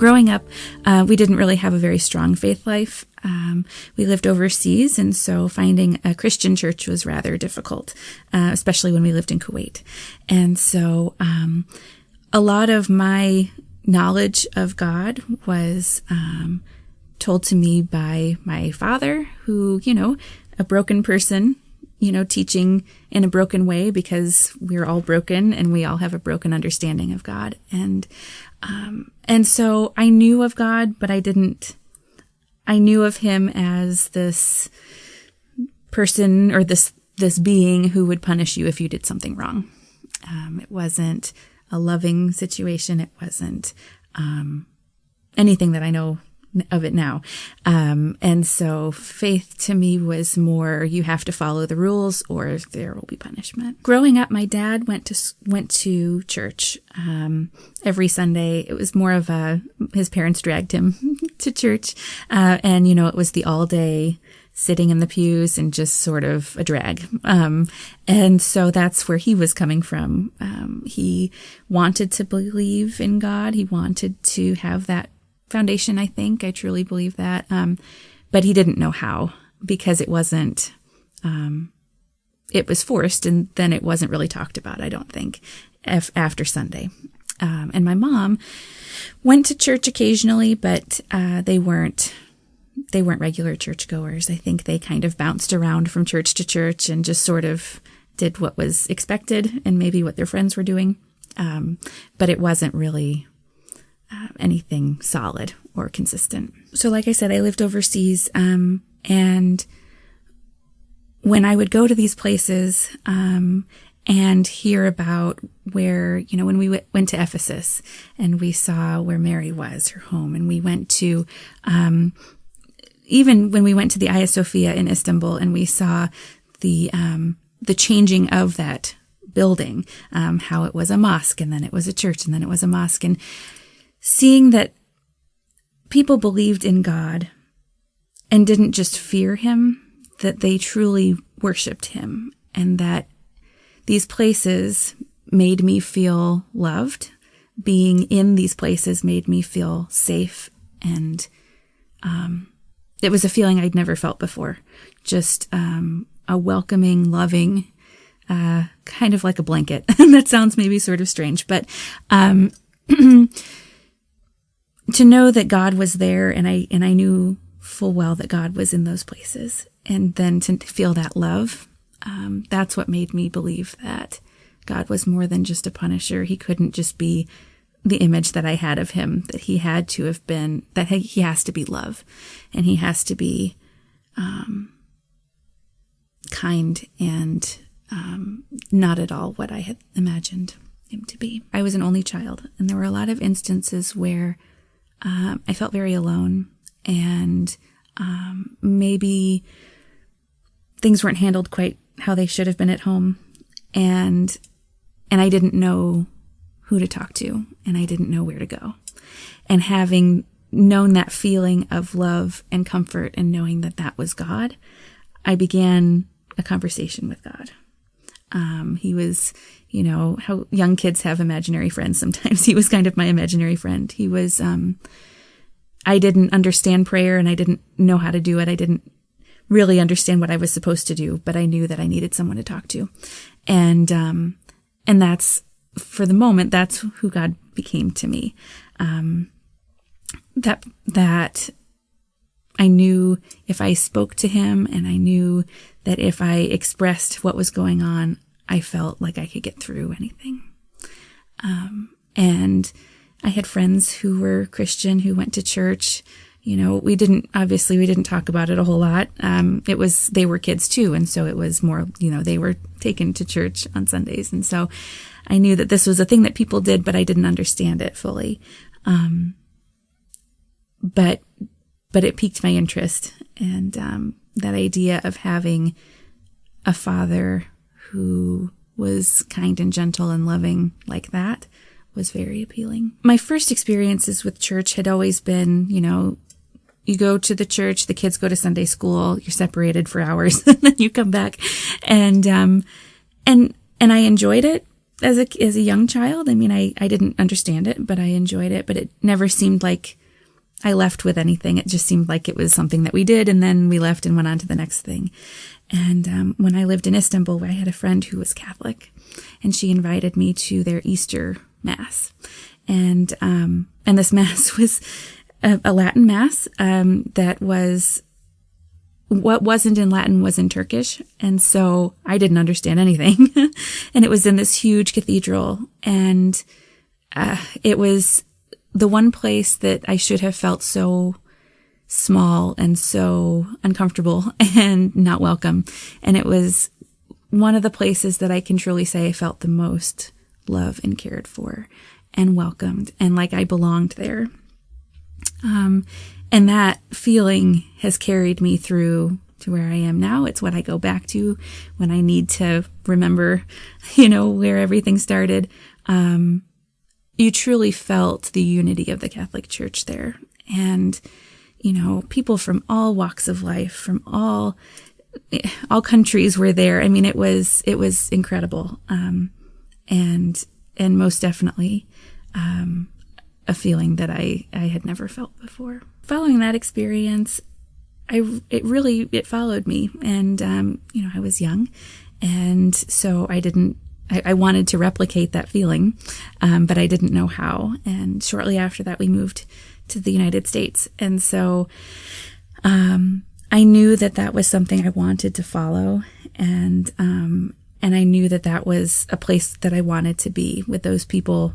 Growing up, we didn't really have a very strong faith life. We lived overseas, and so finding a Christian church was rather difficult, especially when we lived in Kuwait. And so a lot of my knowledge of God was told to me by my father, who, a broken person, teaching in a broken way, because we're all broken and we all have a broken understanding of God. And so I knew of God, but I knew of him as this person, or this being who would punish you if you did something wrong. It wasn't a loving situation. It wasn't anything that I know of it now. And so faith to me was more, you have to follow the rules or there will be punishment. Growing up, my dad went to church every Sunday. It was more of his parents dragged him to church. And, it was the all day sitting in the pews and just sort of a drag. And so that's where he was coming from. He wanted to believe in God. He wanted to have that foundation, I think. I truly believe that. But he didn't know how, because it wasn't, it was forced, and then it wasn't really talked about, I don't think, after Sunday. And my mom went to church occasionally, but they weren't regular churchgoers. I think they kind of bounced around from church to church and just sort of did what was expected and maybe what their friends were doing. But it wasn't really anything solid or consistent. So like I said, I lived overseas, and when I would go to these places and hear about where, when we went to Ephesus and we saw where Mary was, her home, and we went to, even when we went to the Hagia Sophia in Istanbul and we saw the changing of that building, how it was a mosque and then it was a church and then it was a mosque, and seeing that people believed in God and didn't just fear him, that they truly worshiped him, and that these places made me feel loved. Being in these places made me feel safe, and it was a feeling I'd never felt before. Just a welcoming, loving, kind of like a blanket. That sounds maybe sort of strange, but to know that God was there, and I knew full well that God was in those places, and then to feel that love, that's what made me believe that God was more than just a punisher. He couldn't just be the image that I had of him, that he had to have been, that he has to be love, and he has to be kind and not at all what I had imagined him to be. I was an only child, and there were a lot of instances where I felt very alone, and maybe things weren't handled quite how they should have been at home, and I didn't know who to talk to, and I didn't know where to go. And having known that feeling of love and comfort and knowing that that was God, I began a conversation with God. He was, how young kids have imaginary friends sometimes. He was kind of my imaginary friend. He was, I didn't understand prayer, and I didn't know how to do it. I didn't really understand what I was supposed to do, but I knew that I needed someone to talk to. And that's, for the moment, that's who God became to me. That I knew if I spoke to him, and I knew that if I expressed what was going on, I felt like I could get through anything. And I had friends who were Christian, who went to church. We didn't talk about it a whole lot. They were kids too. And so it was more, they were taken to church on Sundays. And so I knew that this was a thing that people did, but I didn't understand it fully. But it piqued my interest, and that idea of having a father who was kind and gentle and loving like that was very appealing. My first experiences with church had always been, you go to the church, the kids go to Sunday school, you're separated for hours, and then you come back, and I enjoyed it. as a young child, I mean, I didn't understand it, but I enjoyed it. But it never seemed like I left with anything. It just seemed like it was something that we did, and then we left and went on to the next thing. And when I lived in Istanbul, I had a friend who was Catholic, and she invited me to their Easter Mass. And this Mass was a Latin Mass that was, what wasn't in Latin was in Turkish. And so I didn't understand anything. And it was in this huge cathedral. And it was the one place that I should have felt so small and so uncomfortable and not welcome. And it was one of the places that I can truly say I felt the most loved and cared for and welcomed, and like I belonged there. And that feeling has carried me through to where I am now. It's what I go back to when I need to remember, where everything started. You truly felt the unity of the Catholic Church there. And, people from all walks of life, from all countries were there. I mean, it was incredible. And most definitely, a feeling that I had never felt before. Following that experience, it followed me. And, I was young. And so I wanted to replicate that feeling, but I didn't know how. And shortly after that, we moved to the United States. And so, I knew that was something I wanted to follow. And I knew that was a place that I wanted to be with those people,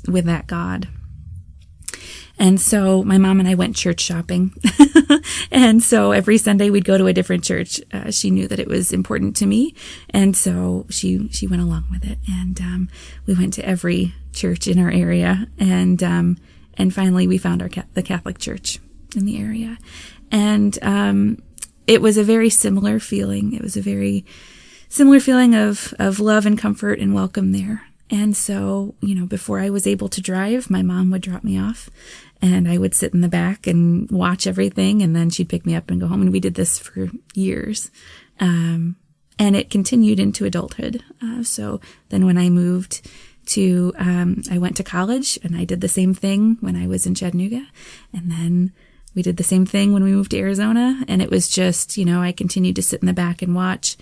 with that God. And so my mom and I went church shopping. And so every Sunday we'd go to a different church. She knew that it was important to me. And so she went along with it. And we went to every church in our area. And finally we found the Catholic Church in the area. And it was a very similar feeling. It was a very similar feeling of love and comfort and welcome there. And so, before I was able to drive, my mom would drop me off and I would sit in the back and watch everything. And then she'd pick me up and go home. And we did this for years. And it continued into adulthood. So then when I moved to, I went to college and I did the same thing when I was in Chattanooga. And then we did the same thing when we moved to Arizona. And it was just, I continued to sit in the back and watch,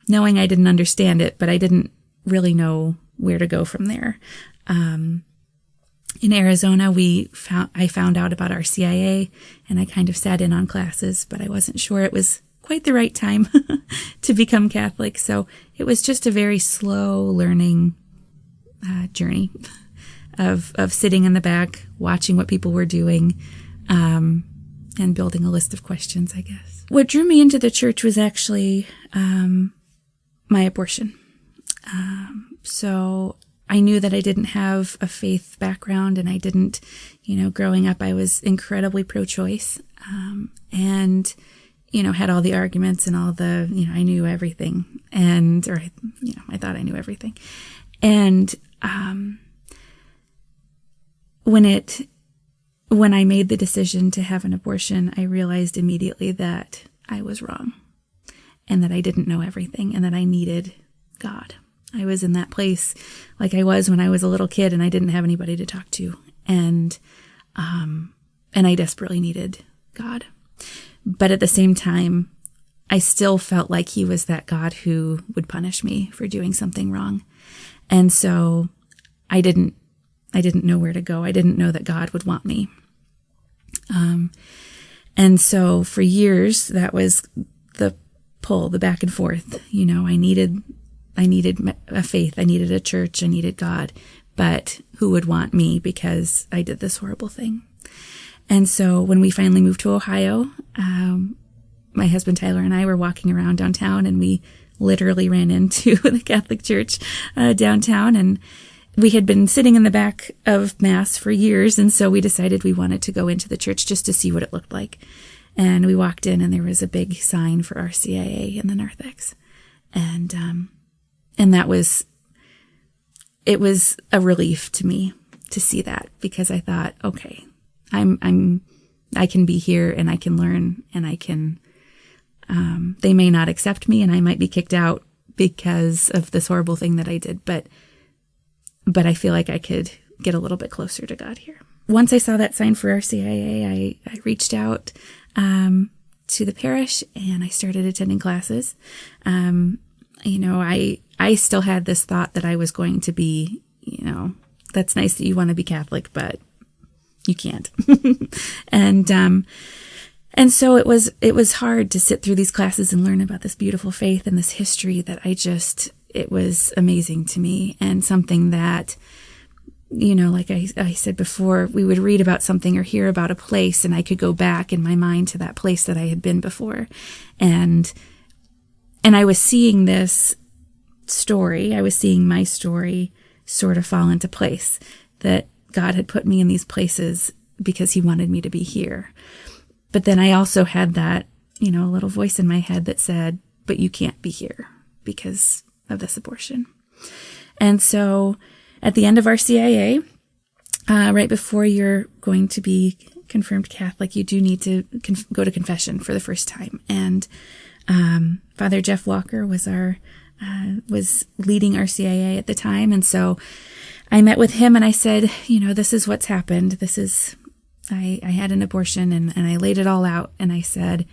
knowing I didn't understand it, but I didn't really know where to go from there. In Arizona, I found out about RCIA, and I kind of sat in on classes, but I wasn't sure it was quite the right time to become Catholic. So it was just a very slow learning journey of sitting in the back, watching what people were doing, and building a list of questions, I guess. What drew me into the church was actually my abortion. So I knew that I didn't have a faith background, and I didn't, growing up, I was incredibly pro-choice, and, had all the arguments and all the, I knew everything, I thought I knew everything. And, when I made the decision to have an abortion, I realized immediately that I was wrong and that I didn't know everything and that I needed God. I was in that place like I was when I was a little kid and I didn't have anybody to talk to. And I desperately needed God. But at the same time, I still felt like he was that God who would punish me for doing something wrong. And so I didn't know where to go. I didn't know that God would want me. And so for years, that was the pull, the back and forth. I needed a faith. I needed a church. I needed God. But who would want me because I did this horrible thing? And so when we finally moved to Ohio, my husband Tyler and I were walking around downtown, and we literally ran into the Catholic Church downtown. And we had been sitting in the back of Mass for years, and so we decided we wanted to go into the church just to see what it looked like. And we walked in, and there was a big sign for RCIA in the narthex. And it was a relief to me to see that, because I thought, okay, I can be here and I can learn, and I can, they may not accept me and I might be kicked out, because of this horrible thing that I did, but I feel like I could get a little bit closer to God here. Once I saw that sign for our CIA, I reached out to the parish and I started attending classes. I still had this thought that I was going to be, that's nice that you want to be Catholic, but you can't. And so it was hard to sit through these classes and learn about this beautiful faith and this history that it was amazing to me, and something that, like I said before, we would read about something or hear about a place and I could go back in my mind to that place that I had been before. And I was seeing this story, I was seeing my story sort of fall into place, that God had put me in these places because he wanted me to be here. But then I also had that, little voice in my head that said, but you can't be here because of this abortion. And so at the end of our CIA, right before you're going to be confirmed Catholic, you do need to go to confession for the first time. And Father Jeff Walker was leading our CIA at the time. And so I met with him and I said, this is what's happened. I had an abortion and I laid it all out. And I said,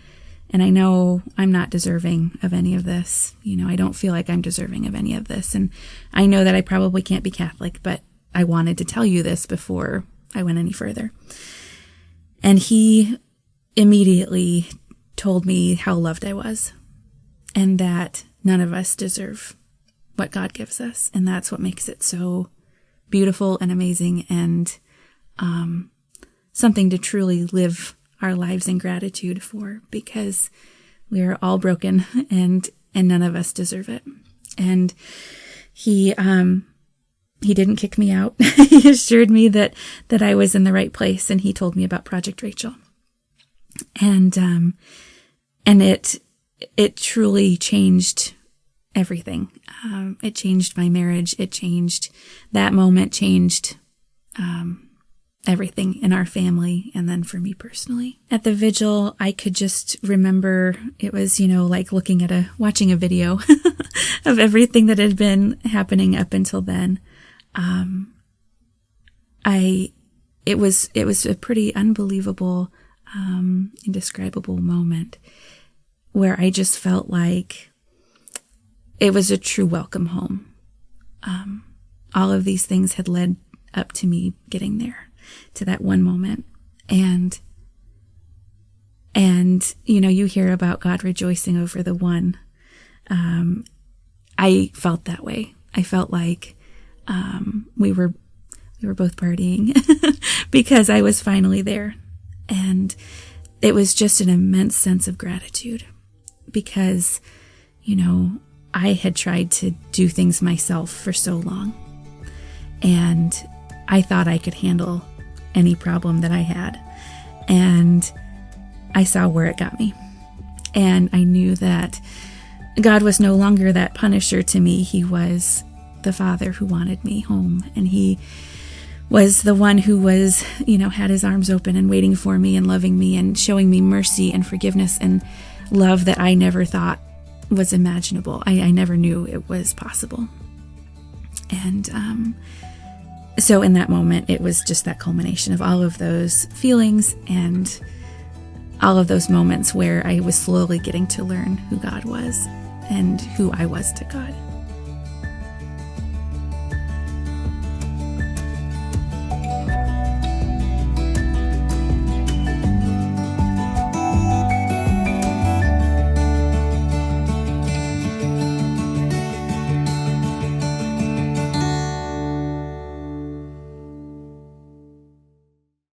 and I know I'm not deserving of any of this. I don't feel like I'm deserving of any of this. And I know that I probably can't be Catholic, but I wanted to tell you this before I went any further. And he immediately told me how loved I was and that none of us deserve what God gives us. And that's what makes it so beautiful and amazing and something to truly live our lives in gratitude for, because we are all broken and none of us deserve it. And he didn't kick me out. He assured me that I was in the right place, and he told me about Project Rachel. And it truly changed everything. It changed my marriage. That moment changed everything in our family, and then for me personally. At the vigil, I could just remember it was, like watching a video of everything that had been happening up until then. It was a pretty unbelievable, indescribable moment where I just felt like it was a true welcome home. All of these things had led up to me getting there, to that one moment. And you hear about God rejoicing over the one. I felt that way. I felt like we were both partying because I was finally there. And it was just an immense sense of gratitude because, I had tried to do things myself for so long. And I thought I could handle any problem that I had. And I saw where it got me. And I knew that God was no longer that punisher to me. He was the Father who wanted me home. And he was the one who was, had his arms open and waiting for me and loving me and showing me mercy and forgiveness and love that I never thought was imaginable. I never knew it was possible. And so in that moment, it was just that culmination of all of those feelings and all of those moments where I was slowly getting to learn who God was and who I was to God.